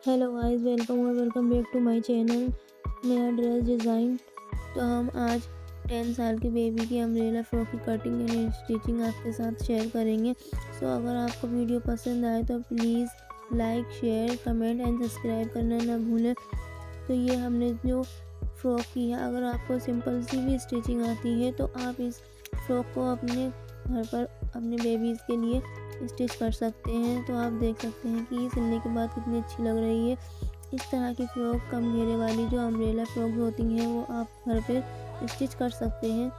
Hello guys, welcome back to my channel. नया dress design. तो हम आज 10 साल के बेबी की अम्ब्रेला फ्रॉक की कटिंग एंड स्टिचिंग आपके साथ शेयर करेंगे। अगर आपको वीडियो पसंद आए तो please like, share, comment and subscribe करना ना भूलें। तो ये हमने जो फ्रॉक की है, अगर आपको सिंपल सी भी स्टिचिंग आती है तो आप इस फ्रॉक को अपने घर पर अपने बेबीज़ के लिए स्टिच कर सकते हैं। तो आप देख सकते हैं कि ये सिलने के बाद कितनी अच्छी लग रही है। इस तरह की फ्रॉक कम घेरे वाली जो अम्ब्रेला फ्रॉक होती हैं वो आप घर पे स्टिच कर सकते हैं।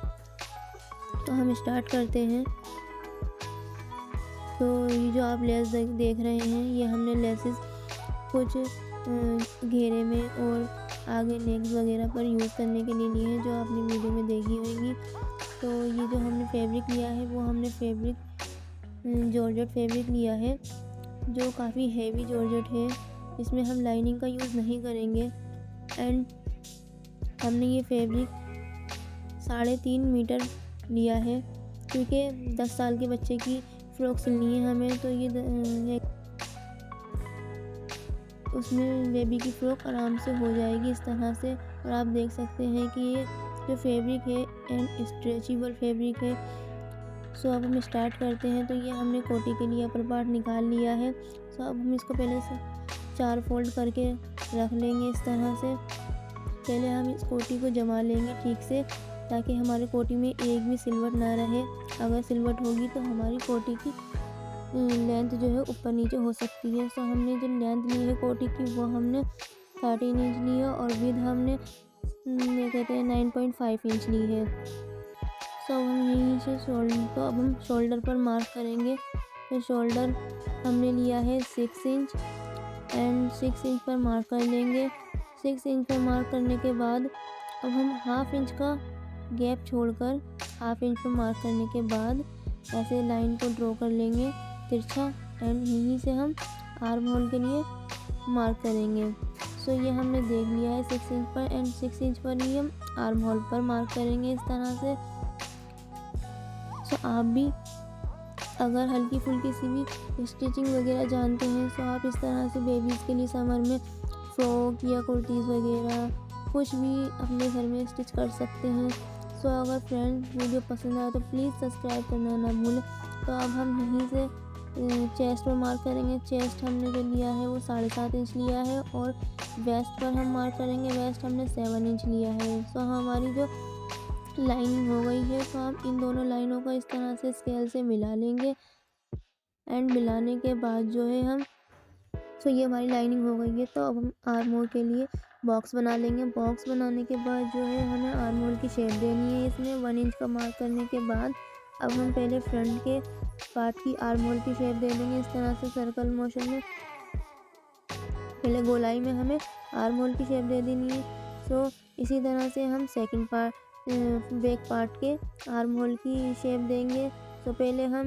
तो हम स्टार्ट करते हैं। तो ये जो आप लेस देख रहे हैं, ये हमने लेसेस कुछ घेरे में और आगे नेक्स वगैरह पर यूज़ करने के लिए लिए हैं, जो आपने वीडियो में देखी होगी। तो ये जो हमने फैब्रिक लिया है वो हमने जॉर्जेट फैब्रिक लिया है, जो काफ़ी हैवी जॉर्जेट है। इसमें हम लाइनिंग का यूज़ नहीं करेंगे। एंड हमने ये फैब्रिक 3.5 मीटर लिया है, क्योंकि 10 साल के बच्चे की फ़्रॉक सिलनी है हमें। तो ये उसमें बेबी की फ़्रॉक आराम से हो जाएगी इस तरह से। और आप देख सकते हैं कि ये जो फैब्रिक है एंड स्ट्रेचेबल फैब्रिक है। अब हम स्टार्ट करते हैं। तो ये हमने कोटी के लिए अपर पार्ट निकाल लिया है। अब हम इसको पहले से 4 फोल्ड करके रख लेंगे इस तरह से। पहले हम इस कोटी को जमा लेंगे ठीक से, ताकि हमारी कोटी में एक भी सिलवट ना रहे। अगर सिलवट होगी तो हमारी कोटी की लेंथ जो है ऊपर नीचे हो सकती है। हमने जो लेंथ ली है कोटी की वो हमने 13 इंच ली है, और विड्थ हमने ये कहते हैं 9.5 इंच ली है। हम यहीं से अब हम शोल्डर पर मार्क करेंगे। फिर शोल्डर हमने लिया है 6 इंच, एंड 6 इंच पर मार्क कर लेंगे। 6 इंच पर मार्क करने के बाद अब हम हाफ इंच का गैप छोड़कर हाफ इंच पर मार्क करने के बाद ऐसे लाइन को ड्रॉ कर लेंगे तिरछा, एंड यहीं से हम आर्म होल के लिए मार्क करेंगे। ये हमने देख लिया है 6 इंच पर, एंड 6 इंच पर ही हम आर्म होल पर मार्क करेंगे इस तरह से। आप भी अगर हल्की फुल्की सी भी स्टिचिंग वगैरह जानते हैं तो आप इस तरह से बेबीज़ के लिए समर में फ्रॉक या कुर्तीज़ वगैरह कुछ भी अपने घर में स्टिच कर सकते हैं। अगर फ्रेंड्स वीडियो पसंद आए तो प्लीज़ सब्सक्राइब करना ना भूलें। तो अब हम यहीं से चेस्ट पर मार्क करेंगे। चेस्ट हमने जो लिया है वो 7.5 इंच लिया है, और वेस्ट पर हम मार्क करेंगे। वेस्ट हमने 7 इंच लिया है। हमारी जो लाइनिंग हो गई है, तो हम इन दोनों लाइनों को इस तरह से स्केल से मिला लेंगे। एंड मिलाने के बाद जो है हम ये हमारी लाइनिंग हो गई है। तो अब हम आर्म होल के लिए बॉक्स बना लेंगे। बॉक्स बनाने के बाद जो है हमें आर्म होल की शेप देनी है। इसमें 1 इंच का मार्क करने के बाद अब हम पहले फ्रंट के पार्ट की आर्म होल की शेप दे देंगे इस तरह से सर्कल मोशन में। पहले गोलाई में हमें आर्म होल की शेप दे देनी है। इसी तरह से हम सेकंड पार्ट बैक पार्ट के आर्म होल की शेप देंगे। पहले हम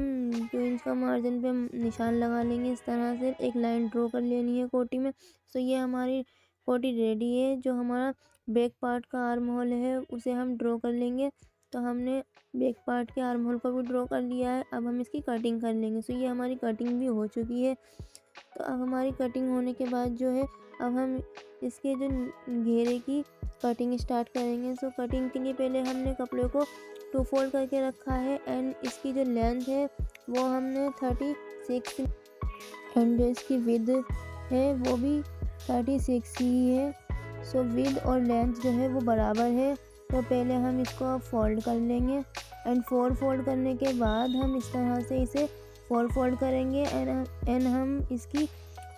2 इंच का मार्जिन पे निशान लगा लेंगे इस तरह से। एक लाइन ड्रॉ कर लेनी है कोटी में। ये हमारी कोटी रेडी है। जो हमारा बैक पार्ट का आर्म होल है उसे हम ड्रॉ कर लेंगे। तो हमने बैक पार्ट के आर्म होल को भी ड्रॉ कर लिया है। अब हम इसकी कटिंग कर लेंगे। ये हमारी कटिंग भी हो चुकी है। तो अब हमारी कटिंग होने के बाद जो है अब हम इसके जो घेरे की कटिंग स्टार्ट करेंगे। कटिंग के लिए पहले हमने कपड़े को 2 फोल्ड करके रखा है, एंड इसकी जो लेंथ है वो हमने 36, एंड जो इसकी विड्थ है वो भी 36 ही है। विड्थ और लेंथ जो है वो बराबर है। तो पहले हम इसको फोल्ड कर लेंगे, एंड 4 फोल्ड करने के बाद हम इस तरह से इसे 4 फोल्ड करेंगे, एंड हम इसकी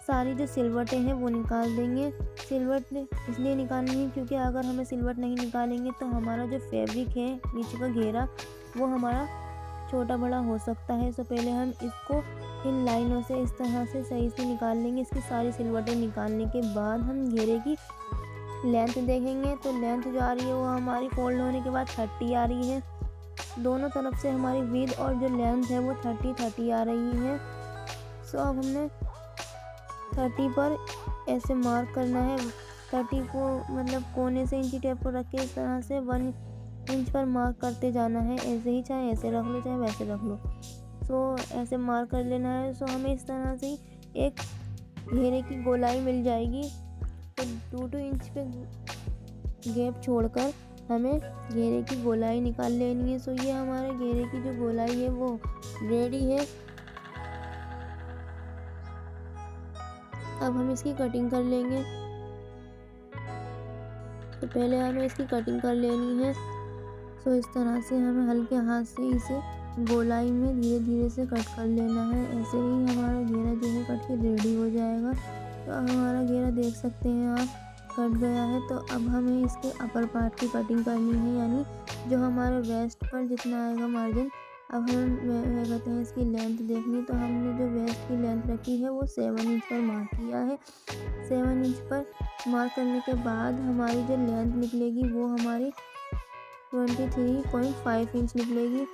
सारी जो सिलवटें हैं वो निकाल देंगे। सिलवट इसलिए निकालनी है क्योंकि अगर हमें सिलवट नहीं निकालेंगे तो हमारा जो फैब्रिक है नीचे का घेरा वो हमारा छोटा बड़ा हो सकता है। पहले हम इसको इन लाइनों से इस तरह से सही से निकाल लेंगे। इसकी सारी सिलवटें निकालने के बाद हम घेरे की लेंथ देखेंगे। तो लेंथ जो आ रही है वो हमारी फोल्ड होने के बाद 30 आ रही है। दोनों तरफ से हमारी विड्थ और जो लेंथ है वो 30 आ रही है। अब हमने 30 पर ऐसे मार्क करना है। 30 को मतलब कोने से इंची टेप को रख के इस तरह से 1 इंच पर मार्क करते जाना है। ऐसे ही, चाहे ऐसे रख लो चाहे वैसे रख लो। ऐसे मार्क कर लेना है। हमें इस तरह से एक घेरे की गोलाई मिल जाएगी। तो 2-2 इंच पे गैप छोड़कर हमें घेरे की गोलाई निकाल लेनी है। सो ये हमारे घेरे की जो गोलाई है वो रेडी है। अब हम इसकी कटिंग कर लेंगे। तो पहले हमें इसकी कटिंग कर लेनी है। सो इस तरह से हमें हल्के हाथ से इसे गोलाई में धीरे धीरे से कट कर लेना है। ऐसे ही हमारा घेरा जो है कट के रेडी हो जाएगा। तो हमारा घेरा देख सकते हैं आप कट गया है। तो अब हमें इसके अपर पार्ट की कटिंग करनी है, यानी जो हमारे वेस्ट पर जितना आएगा मार्जिन। अब हम कहते हैं इसकी लेंथ देखनी। तो हमने जो वेस्ट की लेंथ रखी है वो 7 इंच पर मार्क किया है। 7 इंच पर मार्क करने के बाद हमारी जो लेंथ निकलेगी वो हमारी 23.5 इंच निकलेगी।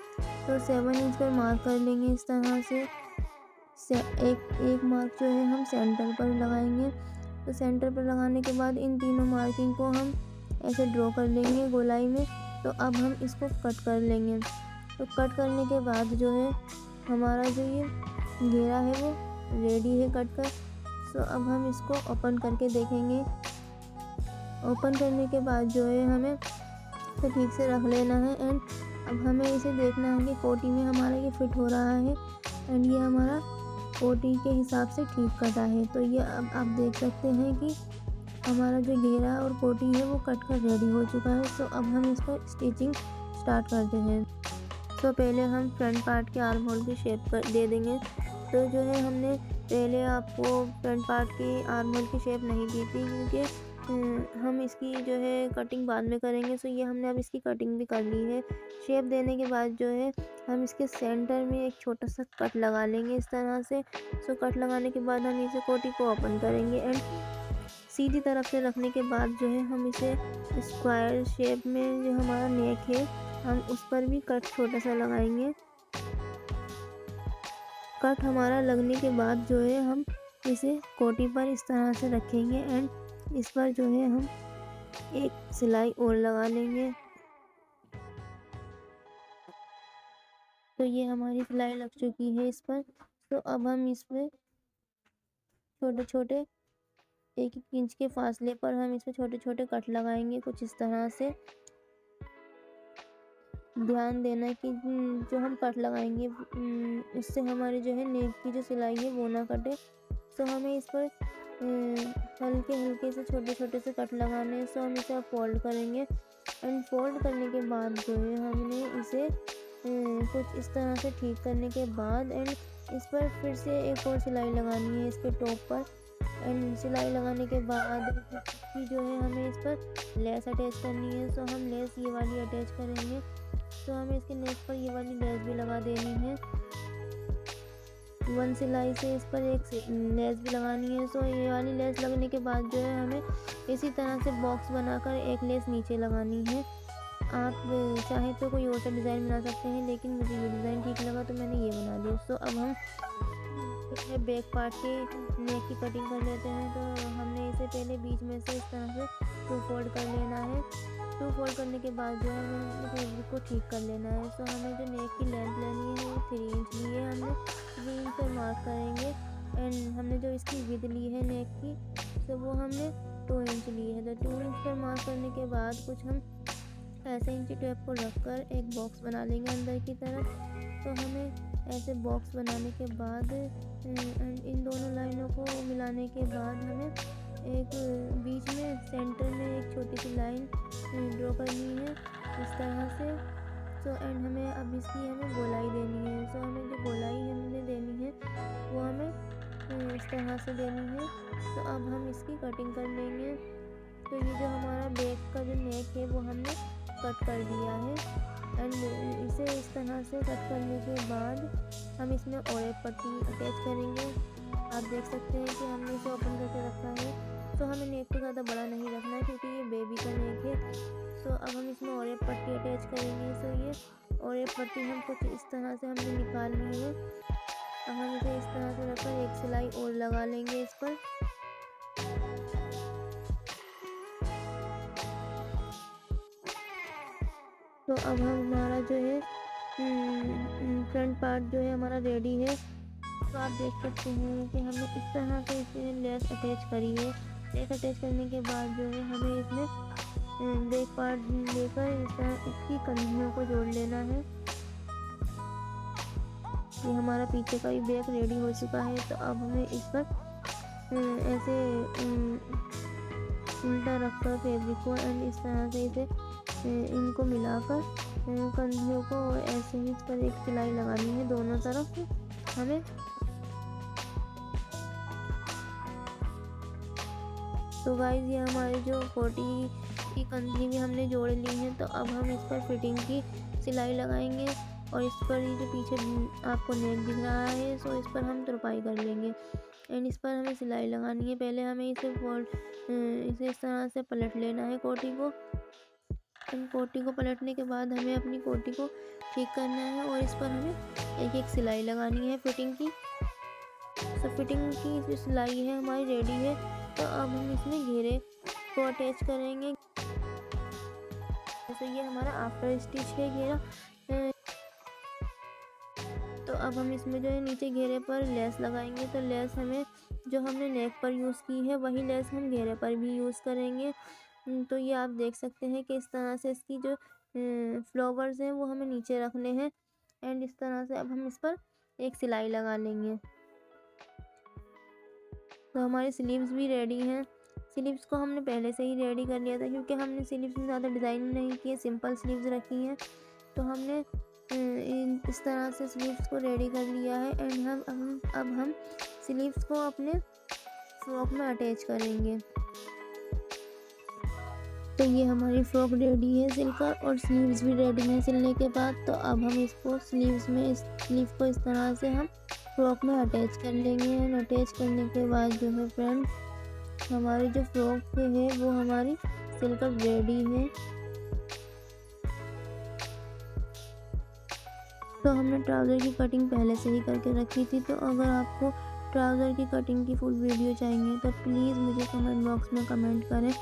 तो 7 इंच पर मार्क कर लेंगे इस तरह से। एक मार्क जो है हम सेंटर पर लगाएंगे। तो सेंटर पर लगाने के बाद इन तीनों मार्किंग को हम ऐसे ड्रॉ कर लेंगे गोलाई में। तो अब हम इसको कट कर लेंगे। तो कट करने के बाद जो है हमारा जो ये घेरा है वो रेडी है कट कर। सो अब हम इसको ओपन करके देखेंगे। ओपन करने के बाद जो है हमें तो ठीक से रख लेना है। एंड अब हमें इसे देखना है कि कोटी में हमारा ये फिट हो रहा है। एंड ये हमारा कोटी के हिसाब से ठीक कटा है। तो ये अब आप देख सकते हैं कि हमारा जो घेरा और कोटी है वो कट कर रेडी हो चुका है। सो अब हम इस पर स्टिचिंग स्टार्ट करते हैं। तो पहले हम फ्रंट पार्ट के आर्म होल की शेप कर दे देंगे। तो जो है हमने पहले आपको फ्रंट पार्ट की आर्म होल की शेप नहीं दी थी, क्योंकि हम इसकी जो है कटिंग बाद में करेंगे। सो ये हमने अब इसकी कटिंग भी कर ली है। शेप देने के बाद जो है हम इसके सेंटर में एक छोटा सा कट लगा लेंगे इस तरह से। सो कट लगाने के बाद हम इसे कोटी को ओपन करेंगे। एंड सीधी तरफ से रखने के बाद जो है हम इसे स्क्वायर शेप में जो हमारा नेक है हम उस पर भी कट छोटा सा लगाएंगे। कट हमारा लगने के बाद जो है हम इसे कोटी पर इस तरह से रखेंगे। एंड इस पर जो है हम एक सिलाई और लगा लेंगे। तो ये हमारी सिलाई लग चुकी है इस पर। तो अब हम इस पर छोटे छोटे 1-1 इंच के फासले पर हम इस पर छोटे छोटे कट लगाएंगे कुछ इस तरह से। ध्यान देना कि जो हम कट लगाएंगे उससे हमारी जो है नेक की जो सिलाई है वो ना कटे। तो हमें इस पर हल्के हल्के से छोटे छोटे से कट लगाने हैं। सो हम इसे फोल्ड करेंगे। एंड फोल्ड करने के बाद जो है हमने इसे कुछ इस तरह से ठीक करने के बाद एंड इस पर फिर से एक और सिलाई लगानी है इसके टॉप पर। एंड सिलाई लगाने के बाद की जो है हमें इस पर लेस अटैच करनी है। सो हम लेस ये वाली अटैच करेंगे। तो हमें इसके नेक पर ये वाली लेस भी लगा देनी है। 1 सिलाई से इस पर एक लेस भी लगानी है। सो ये वाली लेस लगने के बाद जो है हमें इसी तरह से बॉक्स बनाकर एक लेस नीचे लगानी है। आप चाहे तो कोई और सा डिज़ाइन बना सकते हैं, लेकिन मुझे ये डिज़ाइन ठीक लगा तो मैंने ये बना दिया। सो अब हम इसमें बैक पार्ट के नेक की कटिंग कर लेते हैं। तो हमने इसे पहले बीच में से इस तरह से 2 फोल्ड कर लेना है। 2 फोल्ड करने के बाद जो है हमें फैब्रिक को ठीक कर लेना है। सो हमें जो नेक की लेंथ लेनी है वो 3 इंच ली है हमने। 3 इंच पर मार्क करेंगे। एंड हमने जो इसकी विड्थ ली है नेक की तो वो हमने 2 इंच ली है। तो 2 इंच पर मार्क करने के बाद कुछ हम ऐसे इंची टेप को रखकर एक बॉक्स बना लेंगे अंदर की तरफ। तो हमें ऐसे बॉक्स बनाने के बाद इन दोनों लाइनों को मिलाने के बाद हमें एक बीच में सेंटर में एक छोटी सी लाइन ड्रॉ करनी है इस तरह से। तो एंड हमें अब इसकी हमें गोलाई देनी है। सो हमें जो गोलाई हमने देनी है वो हमें इस तरह से देनी है। तो अब हम इसकी कटिंग कर लेंगे। तो ये जो हमारा बैक का जो नेक है वो हमने कट कर दिया है। एंड इसे इस तरह से कट करने के बाद हम इसमें और एक पट्टी अटैच करेंगे। आप देख सकते हैं कि हमने इसे ओपन करके रखा है। तो हमें नेक को ज़्यादा बड़ा नहीं रखना है क्योंकि ये बेबी का नेक है। तो अब हम इसमें और एक पट्टी अटैच करेंगे। तो ये और एक पट्टी हम कुछ इस तरह से हमने निकाल ली है। अब हम इसे इस तरह से रखकर एक सिलाई और लगा लेंगे इस पर। तो अब हमारा जो है फ्रंट पार्ट जो है हमारा रेडी है। तो आप देख सकते हैं कि हमने इस तरह से इसे लेस अटैच करी है। लेस अटैच करने के बाद जो है हमें इसमें ब्रेक पार्ट लेकर इस तरह इसकी कंधियों को जोड़ लेना है। ये हमारा पीछे का भी बैग रेडी हो चुका है। तो अब हमें इस पर ऐसे उल्टा रखकर फैब्रिक को एंड इस तरह से इसे इनको मिलाकर कंधियों को ऐसे ही इस पर एक सिलाई लगानी है दोनों तरफ हमें। तो गाइस ये हमारी जो 40 की कंधी भी हमने जोड़ ली है। तो अब हम इस पर फिटिंग की सिलाई लगाएंगे और इस पर ये जो पीछे आपको नेक दिख रहा है सो इस पर हम तुरपाई कर लेंगे एंड इस पर हमें सिलाई लगानी है। पहले हमें इसे इस तरह से पलट लेना है कोटी को। कोटी को पलटने के बाद हमें अपनी कोटी को ठीक करना है और इस पर हमें एक एक सिलाई लगानी है फिटिंग की। तो फिटिंग की जो सिलाई है हमारी रेडी है। तो अब हम इसमें घेरे को अटैच करेंगे। जैसे ये हमारा आफ्टर स्टिच है घेरा। तो अब हम इसमें जो है नीचे घेरे पर लेस लगाएंगे। तो लेस हमें जो हमने नेक पर यूज़ की है वही लेस हम घेरे पर भी यूज़ करेंगे। तो ये आप देख सकते हैं कि इस तरह से इसकी जो फ्लावर्स हैं वो हमें नीचे रखने हैं एंड इस तरह से अब हम इस पर एक सिलाई लगा लेंगे। तो हमारी स्लीव्स भी रेडी हैं। स्लीव्स को हमने पहले से ही रेडी कर लिया था क्योंकि हमने स्लीव्स में ज़्यादा डिज़ाइन नहीं किए, सिंपल स्लीव्स रखी हैं। तो हमने इस तरह से स्लीव्स को रेडी कर लिया है एंड हम स्लीव्स को अपने फ्रॉक में अटैच करेंगे। तो ये हमारी फ्रॉक रेडी है सिलकर और स्लीव्स भी रेडी है सिलने के बाद। तो अब हम इसको स्लीव को इस तरह से हम फ्रॉक में अटैच कर लेंगे एंड अटैच करने के बाद जो है फ्रेंड्स हमारी जो फ्रॉक है वो हमारी सिलकर रेडी है। तो हमने ट्राउज़र की कटिंग पहले से ही करके रखी थी। तो अगर आपको ट्राउज़र की कटिंग की फुल वीडियो चाहिए तो प्लीज़ मुझे कमेंट बॉक्स में कमेंट करें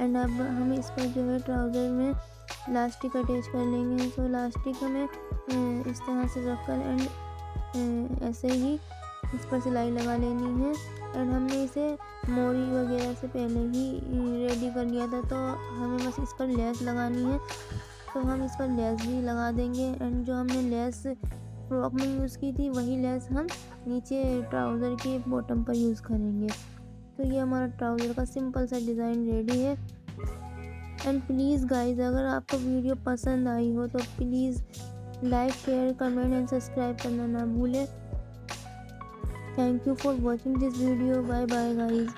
एंड अब हम इस पर जो है ट्राउज़र में लास्टिक अटैच कर लेंगे। तो लास्टिक हमें इस तरह से रखकर एंड ऐसे ही इस पर सिलाई लगा लेनी है एंड हमने इसे मोरी वगैरह से पहले ही रेडी कर लिया था। तो हमें बस इस पर लेस लगानी है। तो हम इस पर लेस भी लगा देंगे एंड जो हमने लेस फ्रॉक में यूज़ की थी वही लेस हम नीचे ट्राउज़र के बॉटम पर यूज़ करेंगे। तो ये हमारा ट्राउज़र का सिंपल सा डिज़ाइन रेडी है। एंड प्लीज़ गाइस अगर आपको वीडियो पसंद आई हो तो please like share comment and subscribe करना ना भूलें। Thank you for watching this video. Bye bye guys.